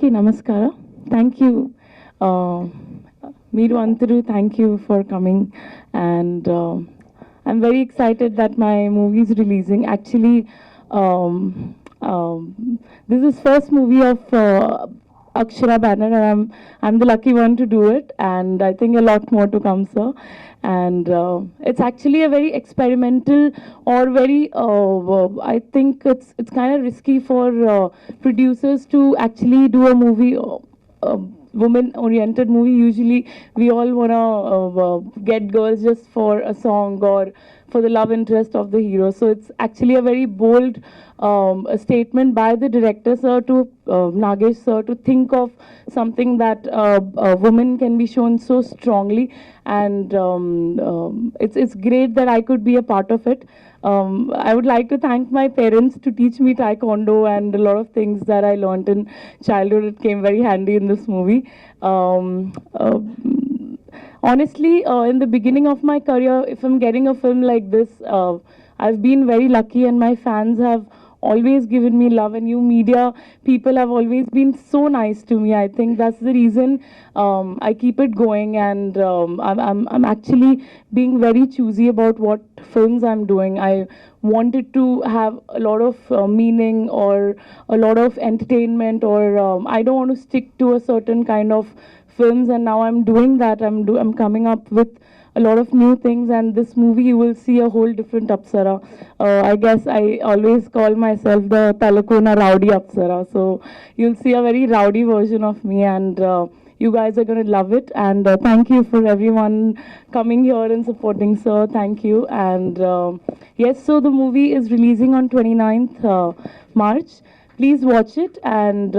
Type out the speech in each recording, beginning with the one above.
Andariki namaskara. Thank you. Meeru Anturu, thank you for coming. And I'm very excited that my movie is releasing. Actually, this is first movie of Akshara banner, and I'm the lucky one to do it. And I think a lot more to come, sir. And it's actually a very experimental or very I think it's kind of risky for producers to actually do a movie, woman oriented movie. Usually we all want to get girls just for a song or for the love interest of the hero. So it's actually a very bold a statement by the director sir to Nagesh sir to think of something that a woman can be shown so strongly. And it's great that I could be a part of it. I would like to thank my parents to teach me taekwondo, and a lot of things that I learned in childhood. It came very handy in this movie. Honestly, in the beginning of my career, if I'm getting a film like this, I've been very lucky, and my fans have always given me love, and you media people have always been so nice to me. I think that's the reason I keep it going, and I'm actually being very choosy about what films I'm doing. I wanted to have a lot of meaning or a lot of entertainment, or I don't want to stick to a certain kind of films, and now I'm doing that. I'm coming up with a lot of new things, and this movie you will see a whole different Apsara. I guess I always call myself the Talakona Rowdy Apsara, so you'll see a very rowdy version of me, and you guys are going to love it. And thank you for everyone coming here and supporting, sir. Thank you. And yes, so the movie is releasing on 29th March. Please watch it, and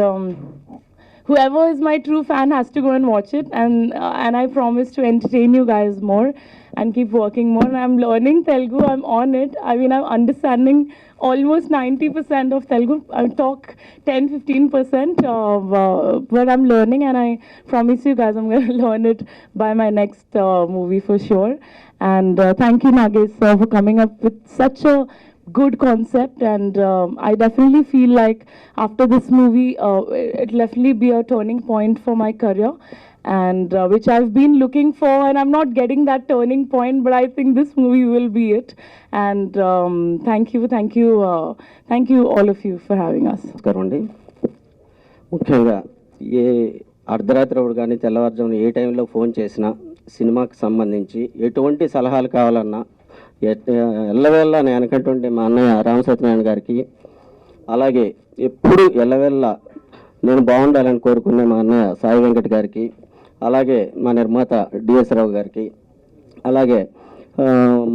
whoever is my true fan has to go and watch it. And I promise to entertain you guys more and keep working more. And I'm learning Telugu. I'm on it. I mean, I'm understanding almost 90% of Telugu. I talk 10-15%, but I'm learning, and I promise you guys I'm going to learn it by my next movie for sure. And thank you, Nagesh sir, for coming up with such a good concept. And I definitely feel like after this movie, it'll definitely be a turning point for my career, and which I've been looking for, and I'm not getting that turning point, but I think this movie will be it. And thank you all of you for having us. నమస్కారం. ముఖ్యంగా ఏ అర్ధరాత్రి కానీ తెల్లవారుజామున ఏ టైంలో phone చేసినా సినిమాకి సంబంధించి ఎటువంటి సలహాలు కావాలన్నా ఎల్లవేళ్ళ నేను అనుకుంటుంటే మా అన్నయ్య రామసత్యనారాయణ గారికి, అలాగే ఎప్పుడు ఎల్లవేళ్ళ నేను బాగుండాలని కోరుకునే మా అన్నయ్య సాయి వెంకట్ గారికి, అలాగే మా నిర్మాత డిఎస్ రావు గారికి, అలాగే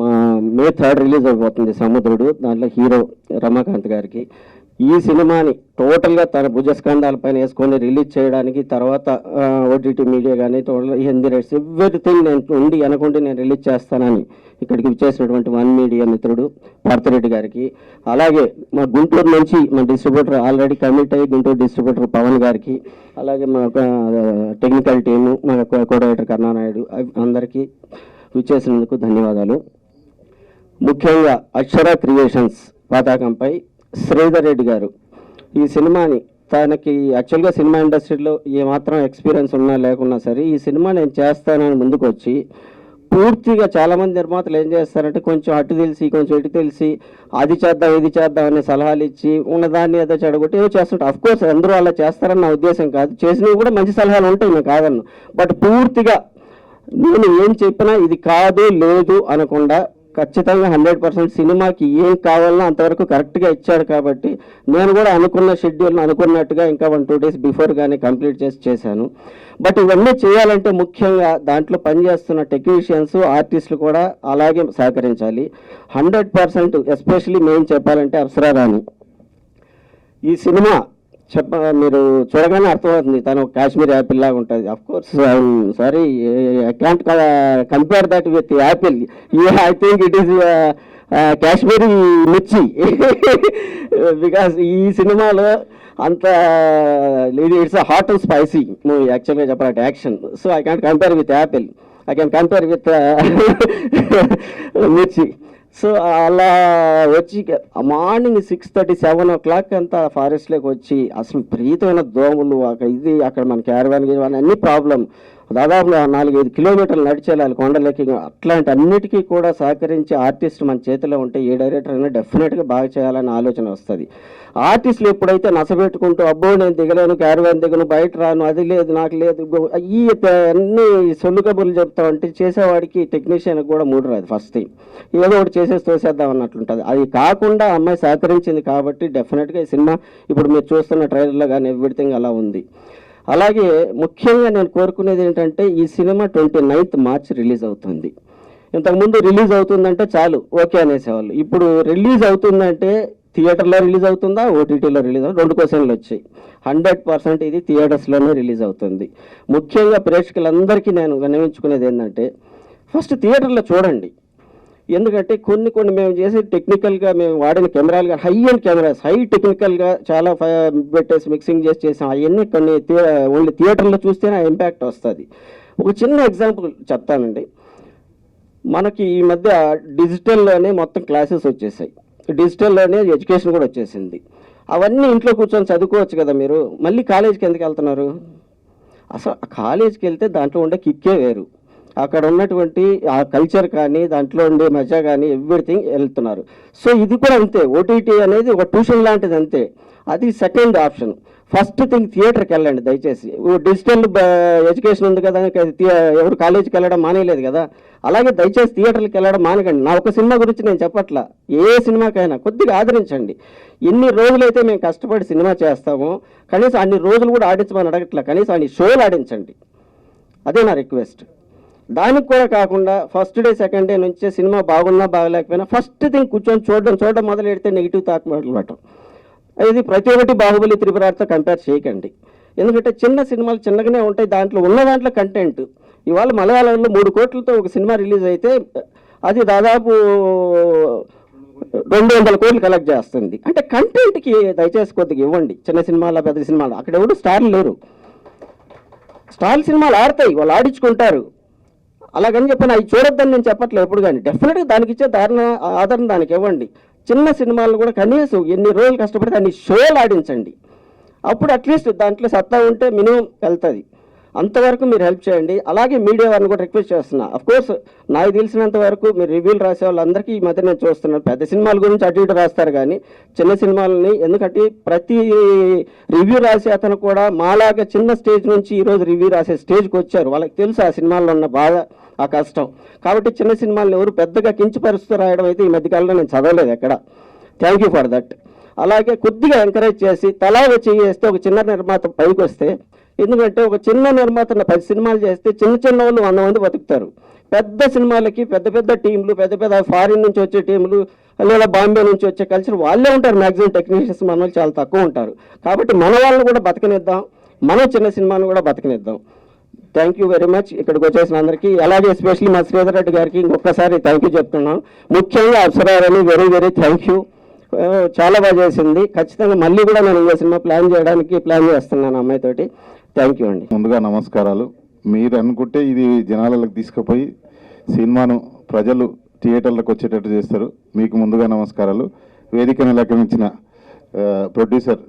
మా మే 3 రిలీజ్ అయిపోతుంది సముద్రుడు, దాంట్లో హీరో రమాకాంత్ గారికి, ఈ సినిమాని టోటల్గా తన భుజస్కంధాలపైన వేసుకొని రిలీజ్ చేయడానికి, తర్వాత ఓటీటీ మీడియా కానీ టోటల్ హిందీ రైట్స్ ఎవ్రీథింగ్ నేను ఉండి అనుకుంటే నేను రిలీజ్ చేస్తానని ఇక్కడికి విచ్చేసినటువంటి వన్ మీడియా మిత్రుడు పార్థరెడ్డి గారికి, అలాగే మా గుంటూరు నుంచి మా డిస్ట్రిబ్యూటర్ ఆల్రెడీ కమిట్ అయ్యి గుంటూరు డిస్ట్రిబ్యూటర్ పవన్ గారికి, అలాగే మా టెక్నికల్ టీము మా కోడైటర్ కరుణానాయుడు, అందరికీ విచ్చేసినందుకు ధన్యవాదాలు. ముఖ్యంగా అక్షర క్రియేషన్స్ పతాకంపై శ్రీధర్ రెడ్డి గారు ఈ సినిమాని, తనకి యాక్చువల్గా సినిమా ఇండస్ట్రీలో ఏమాత్రం ఎక్స్పీరియన్స్ ఉన్నా లేకున్నా సరే ఈ సినిమా నేను చేస్తానని ముందుకు వచ్చి, పూర్తిగా చాలామంది నిర్మాతలు ఏం చేస్తారంటే కొంచెం అటు తెలిసి కొంచెం ఇటు తెలిసి అది చేద్దాం ఇది చేద్దాం అనే సలహాలు ఇచ్చి ఉన్నదాన్ని ఏదో చెడగొట్టి ఏదో చేస్తుంటారు. అఫ్కోర్స్ అందరూ అలా చేస్తారని నా ఉద్దేశం కాదు, చేసినవి కూడా మంచి సలహాలు ఉంటాయి, నేను కాదన్ను. బట్ పూర్తిగా నేను ఏం చెప్పినా ఇది కాదు లేదు అనకుండా ఖచ్చితంగా 100% సినిమాకి ఏం కావాలన్నా అంతవరకు కరెక్ట్గా ఇచ్చాడు. కాబట్టి నేను కూడా అనుకున్న షెడ్యూల్ని అనుకున్నట్టుగా ఇంకా 1-2 డేస్ బిఫోర్ కానీ కంప్లీట్ చేశాను. బట్ ఇవన్నీ చేయాలంటే ముఖ్యంగా దాంట్లో పనిచేస్తున్న టెక్నీషియన్స్ ఆర్టిస్టులు కూడా అలాగే సహకరించాలి 100%. ఎస్పెషలీ మేము చెప్పాలంటే అప్సరా రాణి ఈ సినిమా మీరు చూడగానే అర్థమవుతుంది, తను కాశ్మీర్ యాపిల్ లాగా ఉంటుంది. Of course sorry, I can't compare that with Apple. I think it is Kashmiri మిర్చి బికాస్ ఈ సినిమాలో అంత it's hot and spicy movie యాక్చువల్గా చెప్పాలంటే action. So I can't compare with Apple, I can compare with మిర్చి. సో అలా వచ్చి మార్నింగ్ 6:30, 7 o'clock అంతా ఫారెస్ట్లోకి వచ్చి అసలు విపరీతమైన దోమలు ఇది అక్కడ మన క్యారవాన్ గిరవాన్ అన్ని ప్రాబ్లం. దాదాపు 4-5 కిలోమీటర్లు నడిచేయాలి కొండలకి. అట్లాంటి అన్నిటికీ కూడా సహకరించి ఆర్టిస్ట్ మన చేతిలో ఉంటే ఏ డైరెక్టర్ అయినా డెఫినెట్గా బాగా చేయాలని ఆలోచన వస్తుంది. ఆర్టిస్టులు ఎప్పుడైతే నసబెట్టుకుంటూ అబ్బో నేను దిగలేను, క్యారవాన్ దిగను, బయట రాను, అది లేదు నాకు లేదు, ఈ అన్ని సొల్లు కబుర్లు చెప్తా ఉంటే చేసేవాడికి టెక్నీషియన్కి కూడా మూడు రాదు. ఫస్ట్ థింగ్ ఏదో ఒకటి చేసేసి తోసేద్దాం అన్నట్లుంటుంది. అది కాకుండా అమ్మాయి సహకరించింది కాబట్టి డెఫినెట్గా ఈ సినిమా ఇప్పుడు మీరు చూస్తున్న ట్రైలర్లో కానీ ఎవ్రీథింగ్ అలా ఉంది. అలాగే ముఖ్యంగా నేను కోరుకునేది ఏంటంటే ఈ సినిమా 29th March రిలీజ్ అవుతుంది. ఇంతకుముందు రిలీజ్ అవుతుందంటే చాలు ఓకే అనేసేవాళ్ళు. ఇప్పుడు రిలీజ్ అవుతుందంటే థియేటర్లో రిలీజ్ అవుతుందా, ఓటీటీలో రిలీజ్ అవుతుందా, 2 క్వశ్చన్లు వచ్చాయి. 100% ఇది థియేటర్స్లోనే రిలీజ్ అవుతుంది. ముఖ్యంగా ప్రేక్షకులందరికీ నేను విన్నవించుకునేది ఏంటంటే ఫస్ట్ థియేటర్లో చూడండి. ఎందుకంటే కొన్ని మేము చేసే టెక్నికల్గా మేము వాడిన కెమెరాలు కానీ హై అండ్ కెమెరాస్, హై టెక్నికల్గా చాలా పెట్టేసి మిక్సింగ్ చేసాం. అవన్నీ కొన్ని ఓన్లీ థియేటర్లో చూస్తేనే ఆ ఇంపాక్ట్ వస్తుంది. ఒక చిన్న ఎగ్జాంపుల్ చెప్తానండి. మనకి ఈ మధ్య డిజిటల్లోనే మొత్తం క్లాసెస్ వచ్చేసాయి, డిజిటల్లోనే ఎడ్యుకేషన్ కూడా వచ్చేసింది. అవన్నీ ఇంట్లో కూర్చొని చదువుకోవచ్చు కదా మీరు. మళ్ళీ కాలేజీకి ఎందుకు వెళ్తున్నారు? అసలు కాలేజీకి వెళ్తే దాంట్లో ఉండే కిక్కే వేరు. అక్కడ ఉన్నటువంటి ఆ కల్చర్ కానీ దాంట్లో ఉండే మజా కానీ ఎవ్రీథింగ్ వెళ్తున్నారు. సో ఇది కూడా అంతే. ఓటీటీ అనేది ఒక ట్యూషన్ లాంటిది అంతే. అది సెకండ్ ఆప్షన్. ఫస్ట్ థింగ్ థియేటర్కి వెళ్ళండి దయచేసి. డిజిటల్ ఎడ్యుకేషన్ ఉంది కదా, ఎవరు కాలేజీకి వెళ్ళడం మానేయలేదు కదా, అలాగే దయచేసి థియేటర్కి వెళ్ళడం మానకండి. నా ఒక సినిమా గురించి నేను చెప్పట్లా, ఏ సినిమాకైనా కొద్దిగా ఆదరించండి. ఎన్ని రోజులైతే మేము కష్టపడి సినిమా చేస్తామో కనీసం అన్ని రోజులు కూడా ఆడించమని అడగట్లా, కనీసం అన్ని షోలు ఆడించండి. అదే నా రిక్వెస్ట్. దానికి కూడా కాకుండా ఫస్ట్ డే సెకండ్ డే నుంచే సినిమా బాగున్నా బాగలేకపోయినా ఫస్ట్ థింగ్ కూర్చొని చూడడం మొదలు పెడితే నెగిటివ్ థాట్ మొదలుపెట్టడం. ఇది ప్రతి ఒక్కటి బాహుబలి, త్రిపురార్తో కంపేర్ చేయకండి. ఎందుకంటే చిన్న సినిమాలు చిన్నగానే ఉంటాయి, దాంట్లో ఉన్న దాంట్లో కంటెంట్. ఇవాళ మలయాళంలో 3 కోట్లతో ఒక సినిమా రిలీజ్ అయితే అది దాదాపు 200 కోట్లు కలెక్ట్ చేస్తుంది. అంటే కంటెంట్కి దయచేసి కొద్దిగా ఇవ్వండి. చిన్న సినిమాల పెద్ద సినిమాలు అక్కడ ఎవరు స్టార్లు లేరు. స్టార్ సినిమాలు ఆడతాయి, వాళ్ళు ఆడించుకుంటారు. అలాగని చెప్పిన అవి చూడొద్దని నేను చెప్పట్లేదు ఎప్పుడు కానీ. డెఫినెట్గా దానికి ఇచ్చే ఆదరణ దానికి ఇవ్వండి. చిన్న సినిమాలను కూడా కనీసం ఎన్ని రోజులు కష్టపడితే అన్ని షోలు ఆడించండి. అప్పుడు అట్లీస్ట్ దాంట్లో సత్తా ఉంటే మినిమం వెళ్తుంది. అంతవరకు మీరు హెల్ప్ చేయండి. అలాగే మీడియా వారిని కూడా రిక్వెస్ట్ చేస్తున్నా. అఫ్కోర్స్ నాకు తెలిసినంత వరకు మీరు రివ్యూలు రాసే వాళ్ళందరికీ ఈ మధ్య నేను చూస్తున్నాను. పెద్ద సినిమాల గురించి అటు ఇటు రాస్తారు కానీ చిన్న సినిమాలని, ఎందుకంటే ప్రతి రివ్యూ రాసే అతను కూడా మాలాగా చిన్న స్టేజ్ నుంచి ఈరోజు రివ్యూ రాసే స్టేజ్కి వచ్చారు. వాళ్ళకి తెలుసు ఆ సినిమాల్లో ఉన్న బాధ, ఆ కష్టం. కాబట్టి చిన్న సినిమాలను ఎవరు పెద్దగా కించపరుస్తూ రాయడం అయితే ఈ మధ్యకాలంలో నేను చదవలేదు ఎక్కడ. Thank you for that. అలాగే కొద్దిగా ఎంకరేజ్ చేసి తలా వచ్చి చేస్తే ఒక చిన్న నిర్మాత పైకి వస్తే, ఎందుకంటే ఒక చిన్న నిర్మాత 10 సినిమాలు చేస్తే చిన్న వాళ్ళు 100 మంది బతుకుతారు. పెద్ద సినిమాలకి పెద్ద టీంలు, పెద్ద ఫారిన్ నుంచి వచ్చే టీంలు లేదా బాంబే నుంచి వచ్చే కల్చర్ వాళ్ళే ఉంటారు. మ్యాక్సిమం టెక్నీషియన్స్ మన వాళ్ళు చాలా తక్కువ ఉంటారు. కాబట్టి మన వాళ్ళని కూడా బతకనిద్దాం, మనం చిన్న సినిమాను కూడా బతకనిద్దాం. థ్యాంక్ యూ వెరీ మచ్ ఇక్కడికి వచ్చేసిన అందరికీ. అలాగే ఎస్పెషల్లీ మా శ్రీధర్ రెడ్డి గారికి ఇంకొకసారి థ్యాంక్ యూ చెప్తున్నాను. ముఖ్యంగా అప్సరాని వెరీ థ్యాంక్ యూ. చాలా బాగా చేసింది. ఖచ్చితంగా మళ్ళీ కూడా నేను ఇంకో సినిమా ప్లాన్ చేస్తున్నాను అమ్మాయితోటి. థ్యాంక్ యూ అండి. ముందుగా నమస్కారాలు. మీరు అనుకుంటే ఇది జనాలకు తీసుకుపోయి సినిమాను ప్రజలు థియేటర్లకు వచ్చేటట్టు చేస్తారు. మీకు ముందుగా నమస్కారాలు. వేదికను అలంకరించిన ప్రొడ్యూసర్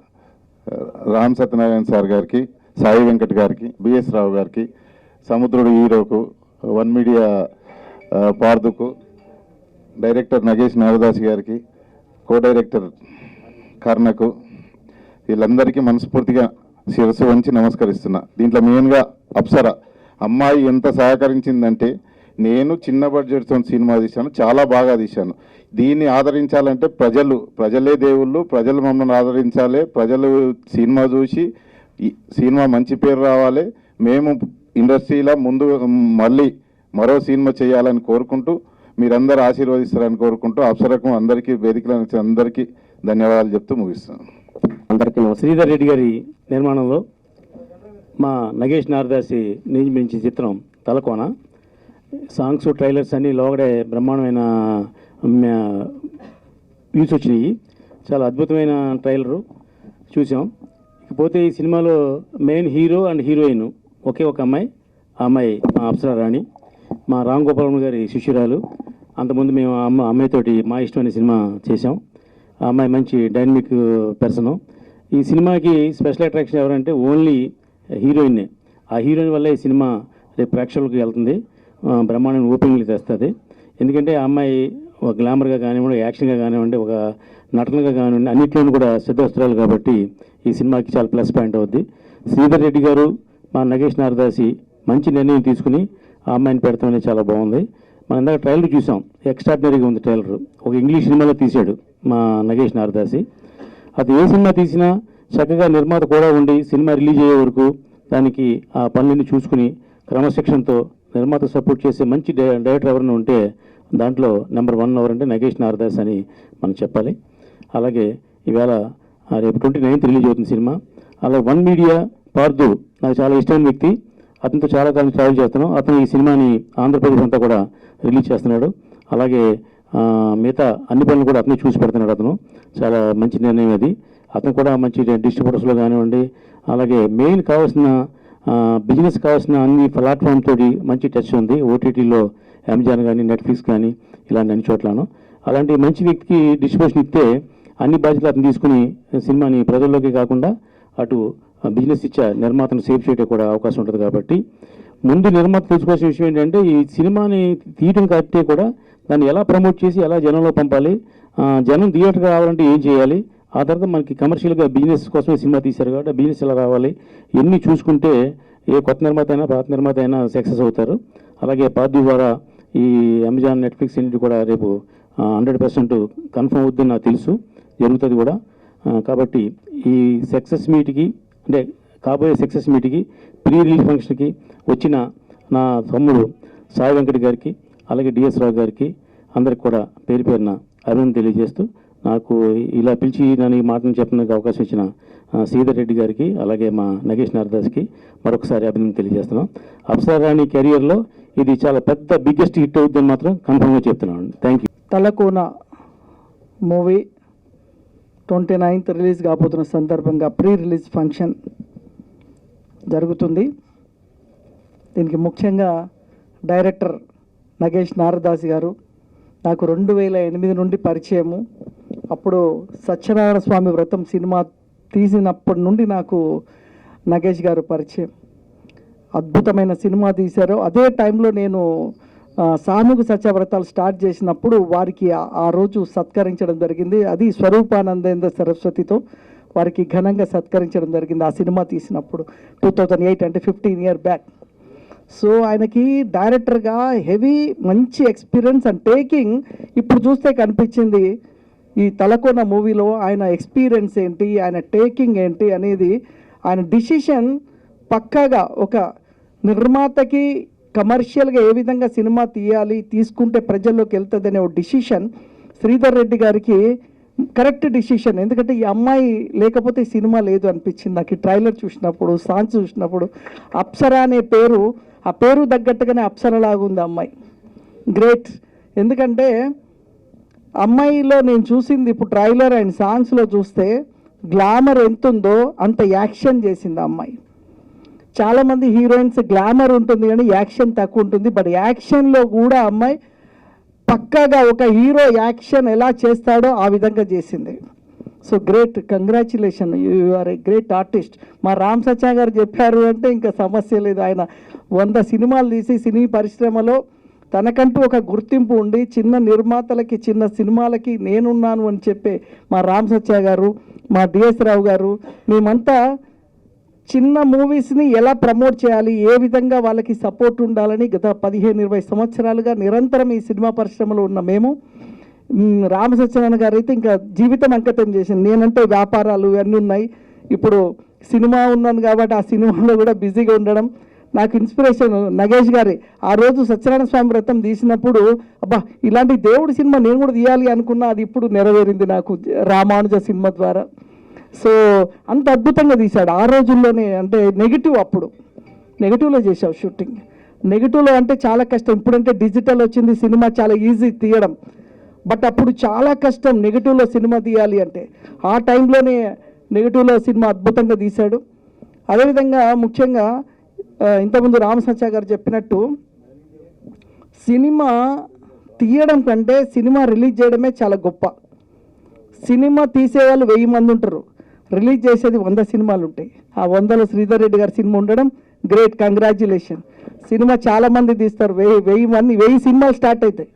రామ్ సత్యనారాయణ సార్ గారికి, సాయి వెంకట్ గారికి, బిఎస్ రావు గారికి, సముద్రుడు హీరోకు, వన్ మీడియా పార్దుకు, డైరెక్టర్ నగేష్ నారదాస్ గారికి, కో డైరెక్టర్ కర్ణకు, వీళ్ళందరికీ మనస్ఫూర్తిగా శిరస్సు వంచి నమస్కరిస్తున్నా. దీంట్లో మెయిన్గా అప్సర అమ్మాయి ఎంత సహకరించిందంటే, నేను చిన్న బడ్జెట్తో సినిమా తీశాను, చాలా బాగా తీశాను. దీన్ని ఆదరించాలంటే ప్రజలే దేవుళ్ళు, ప్రజలు మమ్మల్ని ఆదరించాలి. ప్రజలు సినిమా చూసి సినిమా మంచి పేరు రావాలి. మేము ఇండస్ట్రీలో ముందు మళ్ళీ మరో సినిమా చేయాలని కోరుకుంటూ, మీరందరూ ఆశీర్వదిస్తారని కోరుకుంటూ అప్సరకు అందరికీ వేదికలో అందరికీ ధన్యవాదాలు చెప్తూ ముగిస్తున్నాను. అందరికీ శ్రీధర్ రెడ్డి గారి నిర్మాణంలో మా నగేష్ నారదాసి నిర్మించిన చిత్రం తలకోన. సాంగ్స్, ట్రైలర్స్ అన్నీ లోగడే బ్రహ్మాండమైన వ్యూస్ వచ్చినాయి. చాలా అద్భుతమైన ట్రైలరు చూసాం. ఇకపోతే ఈ సినిమాలో మెయిన్ హీరో అండ్ హీరోయిన్ ఒకే ఒక అమ్మాయి. ఆ అమ్మాయి మా అప్సరా రాణి, మా రామ్ గోపాల్ గారి శిష్యురాలు. అంతకుముందు మేము అమ్మాయితోటి మా ఇష్టం అనే సినిమా చేసాం. ఆ అమ్మాయి మంచి డైనమిక్ పర్సన్. ఈ సినిమాకి స్పెషల్ అట్రాక్షన్ ఎవరంటే ఓన్లీ హీరోయిన్నే. ఆ హీరోయిన్ వల్ల ఈ సినిమా రేపు ప్రేక్షకులకు వెళ్తుంది, బ్రహ్మాండం ఓపెనింగ్లు తెస్తుంది. ఎందుకంటే ఆ అమ్మాయి ఒక గ్లామర్గా కానివ్వండి, యాక్షన్గా కానివ్వండి, ఒక నటనగా కానివ్వండి, అన్నింటిలోనూ కూడా సిద్ధవస్త్రాలు కాబట్టి ఈ సినిమాకి చాలా ప్లస్ పాయింట్ అవుద్ది. శ్రీధర్ రెడ్డి గారు, మా నగేష్ నారదాసి మంచి నిర్ణయం తీసుకుని ఆ అమ్మాయిని పెడతాం అనేది చాలా బాగుంది. మనం ఇందాక ట్రైలర్ చూసాం, ఎక్స్ట్రాడినరీగా ఉంది ట్రైలర్. ఒక ఇంగ్లీష్ సినిమాలో తీశాడు మా నగేష్ నారదాసి. అది ఏ సినిమా తీసినా చక్కగా నిర్మాత కూడా ఉండి సినిమా రిలీజ్ అయ్యే వరకు దానికి ఆ పనులన్నీ చూసుకుని క్రమశిక్షణతో నిర్మాత సపోర్ట్ చేసే మంచి డైరెక్టర్ ఎవరైనా ఉంటే దాంట్లో నెంబర్ 1 ఎవరంటే నగేష్ నారదాస్ అని మనం చెప్పాలి. అలాగే ఈవేళ రేపు 29th రిలీజ్ అవుతుంది సినిమా. అలాగే వన్ మీడియా పార్దు నాకు చాలా ఇష్టమైన వ్యక్తి, అతనితో చాలా కాలం ట్రావెల్ చేస్తున్నాం. అతను ఈ సినిమాని ఆంధ్రప్రదేశ్ అంతా కూడా రిలీజ్ చేస్తున్నాడు. అలాగే మిగతా అన్ని పనులు కూడా అతనే చూసి పెడుతున్నాడు. అతను చాలా మంచి నిర్ణయం అది. అతను కూడా మంచి డిస్ట్రిబ్యూటర్స్లో కానివ్వండి, అలాగే మెయిన్ కావాల్సిన బిజినెస్ కావాల్సిన అన్ని ప్లాట్ఫామ్ తోటి మంచి టచ్ ఉంది. ఓటీటీలో అమెజాన్ కానీ, నెట్ఫ్లిక్స్ కానీ ఇలాంటి అన్ని చోట్లను. అలాంటి మంచి వ్యక్తికి డిస్ట్రిబ్యూషన్ ఇస్తే అన్ని బాధ్యతలు అతను తీసుకుని సినిమాని ప్రజల్లోకి కాకుండా అటు బిజినెస్ ఇచ్చే నిర్మాతను సేవ్ చేయడం కూడా అవకాశం ఉంటుంది. కాబట్టి ముందు నిర్మాత తెలుసుకోవాల్సిన విషయం ఏంటంటే ఈ సినిమాని తీయటం కాబట్టి కూడా దాన్ని ఎలా ప్రమోట్ చేసి ఎలా జనంలో పంపాలి, జనం థియేటర్కి రావాలంటే ఏం చేయాలి, ఆ తర్వాత మనకి కమర్షియల్గా బిజినెస్ కోసమే సినిమా తీశారు కాబట్టి బిజినెస్ ఎలా రావాలి, ఇవన్నీ చూసుకుంటే ఏ కొత్త నిర్మాత అయినా పాత నిర్మాత అయినా సక్సెస్ అవుతారు. అలాగే పార్టీ ద్వారా ఈ అమెజాన్, నెట్ఫ్లిక్స్ అన్నిటి కూడా రేపు 100% కన్ఫర్మ్ అవుద్దని నాకు తెలుసు, జరుగుతుంది కూడా. కాబట్టి ఈ సక్సెస్ మీట్కి అంటే కాబోయే సక్సెస్ మీట్కి ప్రీ రిలీజ్ ఫంక్షన్కి వచ్చిన నా తమ్ముడు సాయి వెంకట్ గారికి, అలాగే డిఎస్ రావు గారికి అందరికి కూడా పేరు పేరున అభినందన తెలియజేస్తూ నాకు ఇలా పిలిచి నన్ను ఈ మాటను చెప్పడానికి అవకాశం ఇచ్చిన శ్రీధర్ రెడ్డి గారికి, అలాగే మా నగేష్ నారదాస్కి మరొకసారి అభినందన తెలియజేస్తున్నాం. అప్సరాణి కెరియర్లో ఇది చాలా పెద్ద బిగ్గెస్ట్ హిట్ అవుతుందని మాత్రం కన్ఫర్మ్గా చెప్తున్నాను. Thank you. Talakona movie 29th release కాబోతున్న సందర్భంగా ప్రీ రిలీజ్ ఫంక్షన్ జరుగుతుంది. దీనికి ముఖ్యంగా డైరెక్టర్ నగేష్ నారదాసి గారు నాకు 2008 నుండి పరిచయము. అప్పుడు సత్యనారాయణ స్వామి వ్రతం సినిమా తీసినప్పటి నుండి నాకు నగేష్ గారు పరిచయం. అద్భుతమైన సినిమా తీశారు. అదే టైంలో నేను సామూహిక సత్యవ్రతాలు స్టార్ట్ చేసినప్పుడు వారికి ఆ రోజు సత్కరించడం జరిగింది. అది స్వరూపానందేంద్ర సరస్వతితో వారికి ఘనంగా సత్కరించడం జరిగింది ఆ సినిమా తీసినప్పుడు 2008, అంటే 15 years బ్యాక్. సో ఆయనకి డైరెక్టర్గా హెవీ మంచి ఎక్స్పీరియన్స్ అండ్ టేకింగ్ ఇప్పుడు చూస్తే కనిపించింది. ఈ తలకోన మూవీలో ఆయన ఎక్స్పీరియన్స్ ఏంటి, ఆయన టేకింగ్ ఏంటి అనేది, ఆయన డిసిషన్ పక్కాగా ఒక నిర్మాతకి కమర్షియల్గా ఏ విధంగా సినిమా తీయాలి, తీసుకుంటే ప్రజల్లోకి వెళ్తుంది అనే ఒక డిసిషన్ శ్రీధర్ రెడ్డి గారికి కరెక్ట్ డిసిషన్. ఎందుకంటే ఈ అమ్మాయి లేకపోతే సినిమా లేదు అనిపించింది నాకు. ఈ ట్రైలర్ చూసినప్పుడు, సాంగ్స్ చూసినప్పుడు అప్సరా అనే పేరు, ఆ పేరు తగ్గట్టుగానే అప్సరలాగా ఉంది అమ్మాయి. గ్రేట్. ఎందుకంటే అమ్మాయిలో నేను చూసింది ఇప్పుడు ట్రైలర్ అండ్ సాంగ్స్లో చూస్తే గ్లామర్ ఎంత ఉందో అంత యాక్షన్ చేసింది ఆ అమ్మాయి. చాలామంది హీరోయిన్స్ గ్లామర్ ఉంటుంది కానీ యాక్షన్ తక్కువ ఉంటుంది. బట్ యాక్షన్లో కూడా అమ్మాయి పక్కాగా ఒక హీరో యాక్షన్ ఎలా చేస్తాడో ఆ విధంగా చేసింది. So great, congratulation, you are a great artist. మా రామ్ సచ్చా గారు చెప్పారు అంటే ఇంకా సమస్య లేదు. ఆయన 100 సినిమాలు తీసి సినీ పరిశ్రమలో తనకంటూ ఒక గుర్తింపు ఉండి చిన్న నిర్మాతలకి, చిన్న సినిమాలకి నేనున్నాను అని చెప్పే మా రామ్ సచ్చా గారు, మా డిఎస్ రావు గారు, మేమంతా చిన్న మూవీస్ని ఎలా ప్రమోట్ చేయాలి, ఏ విధంగా వాళ్ళకి సపోర్ట్ ఉండాలని గత 15-20 సంవత్సరాలుగా నిరంతరం ఈ సినిమా పరిశ్రమలో ఉన్న మేము, రామ సత్యనారాయణ గారు అయితే ఇంకా జీవితం అంకితం చేసింది. నేనంటే వ్యాపారాలు ఇవన్నీ ఉన్నాయి, ఇప్పుడు సినిమా ఉన్నాను కాబట్టి ఆ సినిమాలో కూడా బిజీగా ఉండడం. నాకు ఇన్స్పిరేషన్ నగేష్ గారి. ఆ రోజు సత్యనారాయణ స్వామి వ్రతం తీసినప్పుడు అబ్బా ఇలాంటి దేవుడి సినిమా నేను కూడా తీయాలి అనుకున్నా, అది ఇప్పుడు నెరవేరింది నాకు రామానుజ సినిమా ద్వారా. సో అంత అద్భుతంగా తీశాడు ఆ రోజుల్లోనే. అంటే నెగిటివ్, అప్పుడు నెగిటివ్లో చేసావు షూటింగ్. నెగిటివ్లో అంటే చాలా కష్టం. ఇప్పుడంటే డిజిటల్ వచ్చింది, సినిమా చాలా ఈజీ తీయడం. బట్ అప్పుడు చాలా కష్టం నెగిటివ్లో సినిమా తీయాలి అంటే. ఆ టైంలోనే నెగిటివ్లో సినిమా అద్భుతంగా తీశాడు. అదేవిధంగా ముఖ్యంగా ఇంతకుముందు రామ సచ్చా గారు చెప్పినట్టు సినిమా తీయడం కంటే సినిమా రిలీజ్ చేయడమే చాలా గొప్ప. సినిమా తీసేవాళ్ళు 1000 మంది ఉంటారు, రిలీజ్ చేసేది 100 సినిమాలు ఉంటాయి. ఆ 100లో శ్రీధర్ రెడ్డి గారి సినిమా ఉండడం గ్రేట్, కంగ్రాచ్యులేషన్. సినిమా చాలామంది తీస్తారు, 1000 సినిమాలు స్టార్ట్ అవుతాయి.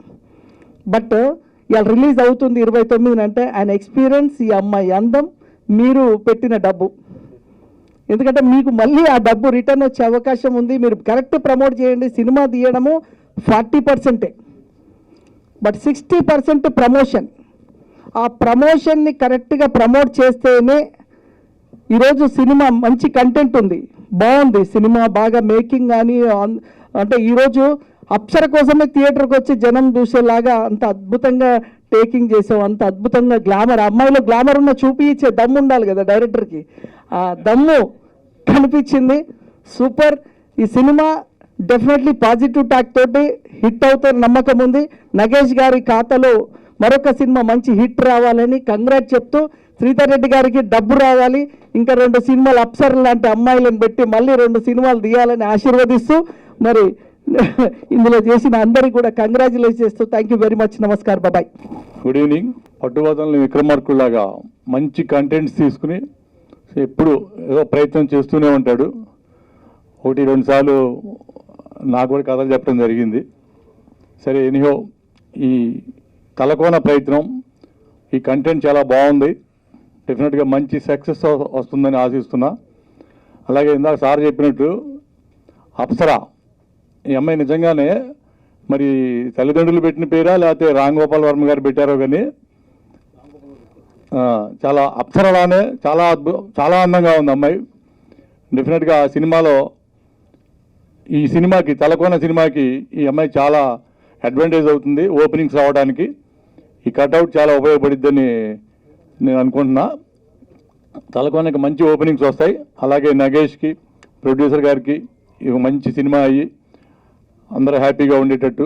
బట్ ఇవాళ రిలీజ్ అవుతుంది 29 అంటే ఆయన ఎక్స్పీరియన్స్, ఈ అమ్మాయి అందం, మీరు పెట్టిన డబ్బు. ఎందుకంటే మీకు మళ్ళీ ఆ డబ్బు రిటర్న్ వచ్చే అవకాశం ఉంది. మీరు కరెక్ట్ ప్రమోట్ చేయండి. సినిమా తీయడము 40%, బట్ 60% ప్రమోషన్. ఆ ప్రమోషన్ని కరెక్ట్గా ప్రమోట్ చేస్తేనే ఈరోజు సినిమా మంచి కంటెంట్ ఉంది, బాగుంది సినిమా, బాగా మేకింగ్ కానీ. అంటే ఈరోజు అప్సర కోసమే థియేటర్కి వచ్చి జనం చూసేలాగా అంత అద్భుతంగా టేకింగ్ చేసావు, అంత అద్భుతంగా గ్లామర్, అమ్మాయిలో గ్లామర్ ఉన్న చూపించే దమ్ము ఉండాలి కదా డైరెక్టర్కి, ఆ దమ్ము కనిపించింది. సూపర్. ఈ సినిమా డెఫినెట్లీ పాజిటివ్ టాక్ తోటి హిట్ అవుతారు నమ్మకం ఉంది. నగేష్ గారి ఖాతాలో మరొక సినిమా మంచి హిట్ రావాలని కంగ్రాట్ చెప్తూ, శ్రీధర్ రెడ్డి గారికి డబ్బు రావాలి, ఇంకా 2 సినిమాలు అప్సర్ లాంటి అమ్మాయిలను పెట్టి మళ్ళీ 2 సినిమాలు తీయాలని ఆశీర్వదిస్తూ, మరి ఇందులో చేసిన అందరికీ కూడా కంగ్రాచులేట్ చేస్తూ థ్యాంక్ యూ వెరీ మచ్. నమస్కారం, బాయ్. Good evening. పట్టుబదలని విక్రమార్కుల్లాగా మంచి కంటెంట్స్ తీసుకుని ఎప్పుడు ఏదో ప్రయత్నం చేస్తూనే ఉంటాడు. 1-2 సార్లు నాకు కూడా కథలు చెప్పడం జరిగింది. సరే, ఎనీహో ఈ తలకోన ప్రయత్నం, ఈ కంటెంట్ చాలా బాగుంది. డెఫినెట్గా మంచి సక్సెస్ వస్తుందని ఆశిస్తున్నా. అలాగే ఇందాక సార్ చెప్పినట్టు అప్సరా, ఈ అమ్మాయి నిజంగానే మరి తల్లిదండ్రులు పెట్టిన పేరా లేకపోతే రామ్ గోపాల్ వర్మ గారు పెట్టారో కానీ చాలా అప్సరలానే చాలా అందంగా ఉంది అమ్మాయి. డెఫినెట్గా ఆ సినిమాలో, ఈ సినిమాకి, తలకోన సినిమాకి ఈ అమ్మాయి చాలా అడ్వాంటేజ్ అవుతుంది ఓపెనింగ్స్ రావడానికి. ఈ కట్అవుట్ చాలా ఉపయోగపడిద్దని నేను అనుకుంటున్నా. తలకోనకి మంచి ఓపెనింగ్స్ వస్తాయి. అలాగే నగేష్కి, ప్రొడ్యూసర్ గారికి ఇవి మంచి సినిమా అయ్యి అందరూ హ్యాపీగా ఉండేటట్టు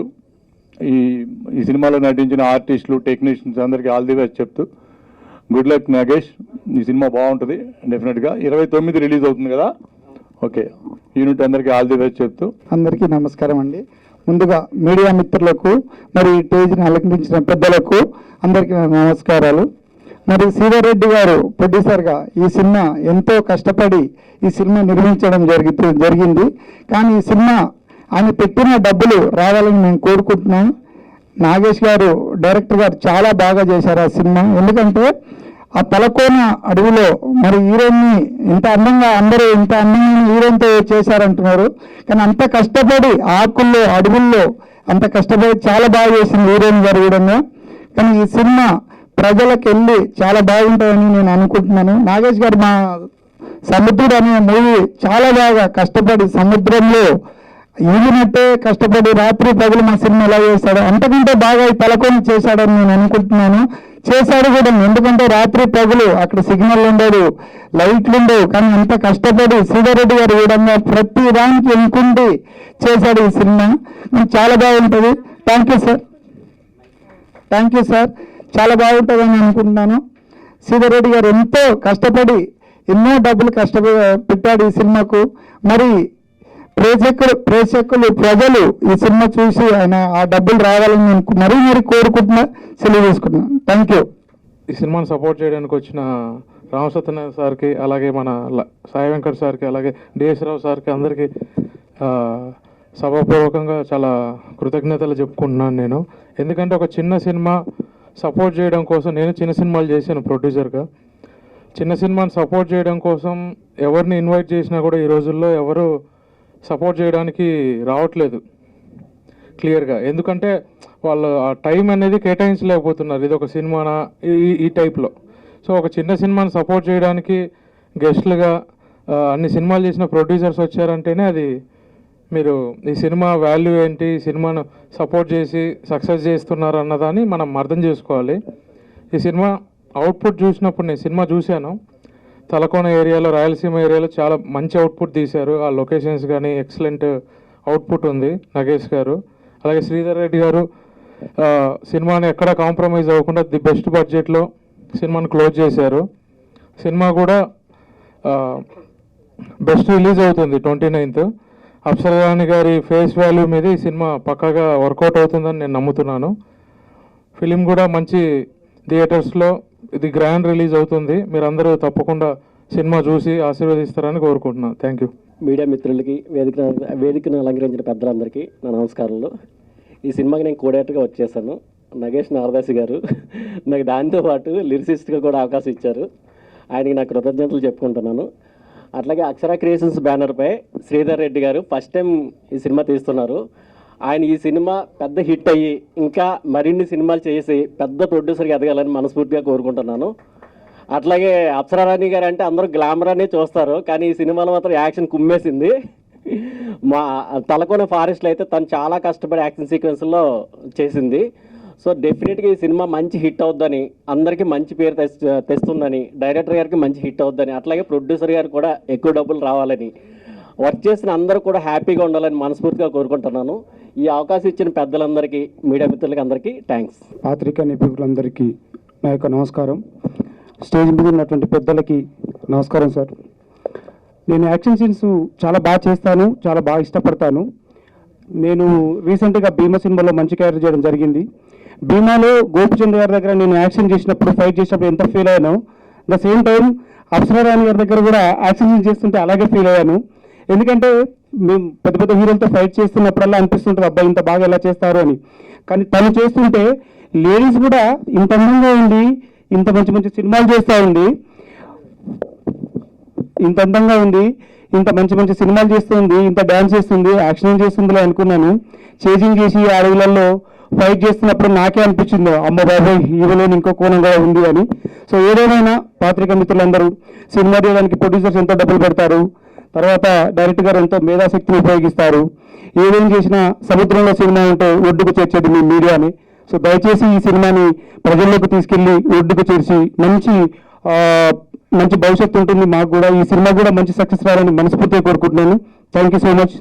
ఈ సినిమాలో నటించిన ఆర్టిస్టులు, టెక్నీషియన్స్ అందరికీ ఆల్ ది బెస్ట్ చెప్తూ, గుడ్ లక్ నగేష్. ఈ సినిమా బాగుంటుంది డెఫినెట్గా. 29 రిలీజ్ అవుతుంది కదా. ఓకే, యూనిట్ అందరికీ ఆల్ ది బెస్ట్ చెప్తూ. అందరికీ నమస్కారం అండి. ముందుగా మీడియా మిత్రులకు, మరి స్టేజ్ని అలంకరించిన పెద్దలకు అందరికీ నమస్కారాలు. మరి శ్రీధర్ రెడ్డి గారు ప్రొడ్యూసర్గా ఈ సినిమా ఎంతో కష్టపడి ఈ సినిమా నిర్మించడం జరిగింది. కానీ ఈ సినిమా ఆయన పెట్టిన డబ్బులు రావాలని మేము కోరుకుంటున్నాం. నాగేష్ గారు, డైరెక్టర్ గారు చాలా బాగా చేశారు ఆ సినిమా. ఎందుకంటే ఆ తలకోన అడవిలో మరి హీరోయిన్ని ఇంత అందంగా, అందరూ ఇంత అందమైన హీరోయిన్తో చేశారంటున్నారు. కానీ అంత కష్టపడి ఆకుల్లో, అడవుల్లో అంత కష్టపడి చాలా బాగా చేసింది హీరోయిన్ గారు కూడా. కానీ ఈ సినిమా ప్రజలకు వెళ్ళి చాలా బాగుంటుందని నేను అనుకుంటున్నాను. నాగేష్ గారు మా సముద్రుడు అనే మూవీ చాలా బాగా కష్టపడి సముద్రంలో ఈగినట్టే కష్టపడి రాత్రి పగలు మా సినిమా ఎలా చేశాడు, అంతకంటే బాగా ఈ తలకొని చేశాడని నేను అనుకుంటున్నాను. చేశాడు కూడా. ఎందుకంటే రాత్రి పగులు అక్కడ సిగ్నల్ ఉండదు, లైట్లు ఉండవు. కానీ అంత కష్టపడి శ్రీధర్ రెడ్డి గారు కూడా ప్రతి దానికి ఎన్నుకుంటూ చేశాడు ఈ సినిమా. చాలా బాగుంటుంది. Thank you sir, thank you sir. చాలా బాగుంటుందని అనుకుంటున్నాను. శ్రీధర్ రెడ్డి గారు ఎంతో కష్టపడి ఎన్నో డబ్బులు పెట్టాడు ఈ సినిమాకు. మరి ప్రేక్షకులు ప్రజలు ఈ సినిమా చూసి ఆయన ఆ డబ్బులు రావాలని నేను మరీ కోరుకుంటున్నా, సెలవు తీసుకుంటున్నాను. Thank you. ఈ సినిమాని సపోర్ట్ చేయడానికి వచ్చిన రామ్ సత్యనారాయణ సార్కి, అలాగే మన సాయి వెంకట్ సార్కి, అలాగే డిఎస్ రావు సార్కి అందరికీ సభాపూర్వకంగా చాలా కృతజ్ఞతలు చెప్పుకుంటున్నాను నేను. ఎందుకంటే ఒక చిన్న సినిమా సపోర్ట్ చేయడం కోసం, నేను చిన్న సినిమాలు చేశాను ప్రొడ్యూసర్గా. చిన్న సినిమాని సపోర్ట్ చేయడం కోసం ఎవరిని ఇన్వైట్ చేసినా కూడా ఈ రోజుల్లో ఎవరు సపోర్ట్ చేయడానికి రావట్లేదు క్లియర్గా. ఎందుకంటే వాళ్ళు ఆ టైం అనేది కేటాయించలేకపోతున్నారు. ఇది ఒక సినిమానా ఈ టైప్లో. సో ఒక చిన్న సినిమాని సపోర్ట్ చేయడానికి గెస్ట్లుగా అన్ని సినిమాలు చేసిన ప్రొడ్యూసర్స్ వచ్చారంటేనే అది మీరు ఈ సినిమా వాల్యూ ఏంటి, ఈ సినిమాను సపోర్ట్ చేసి సక్సెస్ చేస్తున్నారు అన్నదాన్ని మనం అర్థం చేసుకోవాలి. ఈ సినిమా అవుట్పుట్ చూసినప్పుడు, నేను సినిమా చూశాను, తలకోన ఏరియాలో, రాయలసీమ ఏరియాలో చాలా మంచి అవుట్పుట్ తీశారు. ఆ లొకేషన్స్ కానీ ఎక్సలెంట్ అవుట్పుట్ ఉంది నగేష్ గారు. అలాగే శ్రీధర్ రెడ్డి గారు సినిమాని ఎక్కడ కాంప్రమైజ్ అవ్వకుండా ది బెస్ట్ బడ్జెట్లో సినిమాని క్లోజ్ చేశారు. సినిమా కూడా బెస్ట్ రిలీజ్ అవుతుంది 29th. అప్సరారాణి గారి ఫేస్ వాల్యూ మీద ఈ సినిమా పక్కాగా వర్కౌట్ అవుతుందని నేను నమ్ముతున్నాను. ఫిలిం కూడా మంచి థియేటర్స్లో ఇది గ్రాండ్ రిలీజ్ అవుతుంది. మీరందరూ తప్పకుండా సినిమా చూసి ఆశీర్వదిస్తారని కోరుకుంటున్నాను. Thank you. మీడియా మిత్రులకి వేదికను అలంకరించిన పెద్దలందరికీ నా నమస్కారాలు. ఈ సినిమాకి నేను కోడేటర్గా వచ్చేసాను. నగేష్ నారదాసి గారు నాకు దాంతో పాటు లిరిసిస్ట్గా కూడా అవకాశం ఇచ్చారు. ఆయనకి నా కృతజ్ఞతలు చెప్పుకుంటున్నాను. అట్లాగే అక్షర క్రియేషన్స్ బ్యానర్పై శ్రీధర్ రెడ్డి గారు ఫస్ట్ టైం ఈ సినిమా తీస్తున్నారు. ఆయన ఈ సినిమా పెద్ద హిట్ అయ్యి ఇంకా మరిన్ని సినిమాలు చేసి పెద్ద ప్రొడ్యూసర్గా ఎదగాలని మనస్ఫూర్తిగా కోరుకుంటున్నాను. అట్లాగే అప్సరారాణి గారు అంటే అందరూ గ్లామర్ అనే చూస్తారు, కానీ ఈ సినిమాలో మాత్రం యాక్షన్ కుమ్మేసింది. మా తలకోన ఫారెస్ట్లో అయితే తను చాలా కష్టపడి యాక్షన్ సీక్వెన్స్లో చేసింది. సో డెఫినెట్గా ఈ సినిమా మంచి హిట్ అవుద్దని, అందరికీ మంచి పేరు తెస్తుందని, డైరెక్టర్ గారికి మంచి హిట్ అవుద్దని, అట్లాగే ప్రొడ్యూసర్ గారు కూడా ఎక్కువ డబ్బులు రావాలని, వర్క్ చేసిన అందరూ కూడా హ్యాపీగా ఉండాలని మనస్ఫూర్తిగా కోరుకుంటున్నాను. ఈ అవకాశం ఇచ్చిన పెద్దలందరికీ, మీడియా మిత్రులకి అందరికీ థ్యాంక్స్. పాత్రికా నిపుణులందరికీ నా యొక్క నమస్కారం. స్టేజ్ మీద ఉన్నటువంటి పెద్దలకి నమస్కారం సార్. నేను యాక్షన్ సీన్స్ చాలా బాగా చేస్తాను, చాలా బాగా ఇష్టపడతాను. నేను రీసెంట్గా భీమా సినిమాలో మంచి క్యారెక్టర్ చేయడం జరిగింది. భీమాలో గోపిచంద్ గారి దగ్గర నేను యాక్షన్ చేసినప్పుడు, ఫైట్ చేసినప్పుడు ఎంత ఫీల్ అయ్యానో, ద సేమ్ టైం అప్సరారాణి గారి దగ్గర కూడా యాక్షన్ సీన్ చేస్తుంటే అలాగే ఫీల్ అయ్యాను. ఎందుకంటే మేము పెద్ద పెద్ద హీరోలతో ఫైట్ చేస్తున్నప్పుడల్లా అనిపిస్తుంటుంది అబ్బాయి ఇంత బాగా ఎలా చేస్తారు అని. కానీ తను చేస్తుంటే లేడీస్ కూడా ఇంత అందంగా ఉంది, ఇంత మంచి మంచి సినిమాలు చేస్తూ ఉంది, ఇంత అందంగా ఉంది, ఇంత మంచి మంచి సినిమాలు చేస్తుంది, ఇంత డ్యాన్స్ చేస్తుంది, యాక్షన్ చేస్తుందిలే అనుకున్నాను. చేజింగ్ చేసి అడవులలో ఫైట్ చేస్తున్నప్పుడు నాకే అనిపించింది అమ్మ బాబాయ్ హీరోలోని ఇంకో కోణం కూడా ఉంది అని. సో ఏదేమైనా పాత్రికా మిత్రులందరూ సినిమా తీయడానికి ప్రొడ్యూసర్స్ ఎంతో డబ్బులు పెడతారు, తర్వాత డైరెక్టర్ గారు ఎంతో మేధాశక్తిని ఉపయోగిస్తారు. ఏదేం చేసినా సముద్రంలో సినిమా ఉంటే ఒడ్డుకు చేర్చేది మీ మీడియాని. సో దయచేసి ఈ సినిమాని ప్రజల్లోకి తీసుకెళ్లి ఒడ్డుకు చేర్చి మంచి భవిష్యత్తు ఉంటుంది. మాకు కూడా ఈ సినిమా కూడా మంచి సక్సెస్ రావాలని మనస్ఫూర్తిగా కోరుకుంటున్నాను. Thank you so much.